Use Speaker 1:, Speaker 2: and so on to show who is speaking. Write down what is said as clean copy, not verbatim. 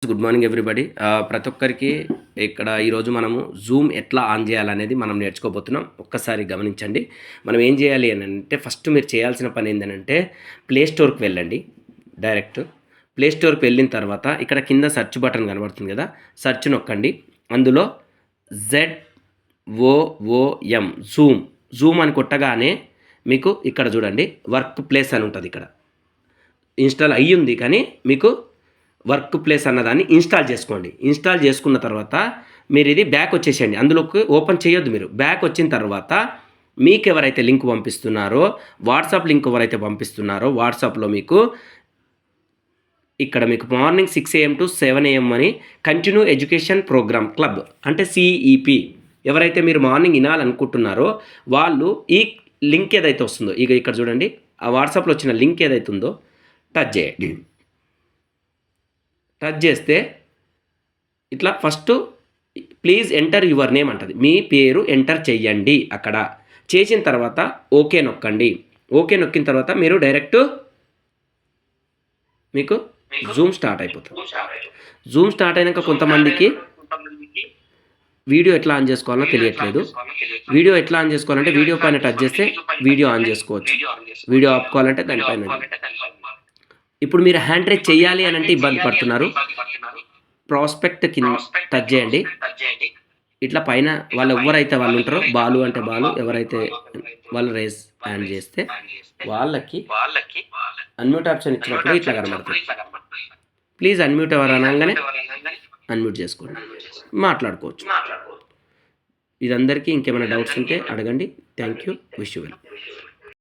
Speaker 1: Good morning everybody. ప్రతి ఒక్కరికి ఇక్కడ ఈరోజు మనము జూమ్ ఎట్లా ఆన్ చేయాలనేది మనం నేర్చుకోబోతున్నాం. ఒక్కసారి గమనించండి. మనం ఏం చేయాలి అని అంటే ఫస్ట్ మీరు చేయాల్సిన పని ఏంటంటే ప్లే స్టోర్కి వెళ్ళండి. డైరెక్ట్ ప్లే స్టోర్కి వెళ్ళిన తర్వాత ఇక్కడ కింద సెర్చ్ బటన్ కనబడుతుంది కదా, సెర్చ్ నొక్కండి. అందులో ZOOM జూమ్ అని కొట్టగానే మీకు ఇక్కడ చూడండి వర్క్ ప్లేస్ అని ఉంటుంది. ఇక్కడ ఇన్స్టాల్ అయ్యింది కానీ మీకు వర్క్ ప్లేస్ అన్నదాన్ని ఇన్స్టాల్ చేసుకోండి. ఇన్స్టాల్ చేసుకున్న తర్వాత మీరు ఇది బ్యాక్ వచ్చేసేయండి. అందులోకి ఓపెన్ చేయొద్దు. మీరు బ్యాక్ వచ్చిన తర్వాత మీకు ఎవరైతే లింక్ పంపిస్తున్నారో, వాట్సాప్ లింక్ ఎవరైతే పంపిస్తున్నారో వాట్సాప్లో మీకు ఇక్కడ మీకు మార్నింగ్ 6 AM to 7 AM అని కంటిన్యూ ఎడ్యుకేషన్ ప్రోగ్రామ్ క్లబ్ అంటే CEP ఎవరైతే మీరు మార్నింగ్ వినాలనుకుంటున్నారో వాళ్ళు ఈ లింక్ ఏదైతే వస్తుందో ఇక ఇక్కడ చూడండి, ఆ వాట్సాప్లో వచ్చిన లింక్ ఏదైతే ఉందో టచ్ చేయండి. టచ్ చేస్తే ఇట్లా first please enter your name అంటుంది. మీ పేరు ఎంటర్ చెయ్యండి. అక్కడ చేసిన తర్వాత ఓకే నొక్కండి. ఓకే నొక్కిన తర్వాత మీరు డైరెక్ట్ మీకు జూమ్ స్టార్ట్ అయిపోతుంది. జూమ్ స్టార్ట్ అయినాక కొంతమందికి వీడియో ఎట్లా ఆన్ చేసుకోవాలో తెలియట్లేదు. వీడియో ఎట్లా ఆన్ చేసుకోవాలంటే వీడియో పైన టచ్ చేస్తే వీడియో ఆన్ చేసుకోవచ్చు. వీడియో ఆపుకోవాలంటే దానిపైన. ఇప్పుడు మీరు హ్యాండ్ రైజ్ చేయాలి అని అంటే ఇబ్బంది పడుతున్నారు, ప్రాస్పెక్ట్ కింద టచ్ చేయండి. ఇట్లా పైన వాళ్ళు ఎవరైతే వాళ్ళు ఉంటారో, బాలు అంటే బాలు, ఎవరైతే వాళ్ళు రైజ్ హ్యాండ్ చేస్తే వాళ్ళకి అన్మ్యూట్ ఆప్షన్ ఇచ్చినప్పుడు ఇట్లా కనబడుతుంది. ప్లీజ్ అన్మ్యూట్ ఎవరు అనగానే అన్మ్యూట్ చేసుకోండి, మాట్లాడుకోవచ్చు. ఇదందరికీ ఇంకేమైనా డౌట్స్ ఉంటే అడగండి. Thank you. Wish you well.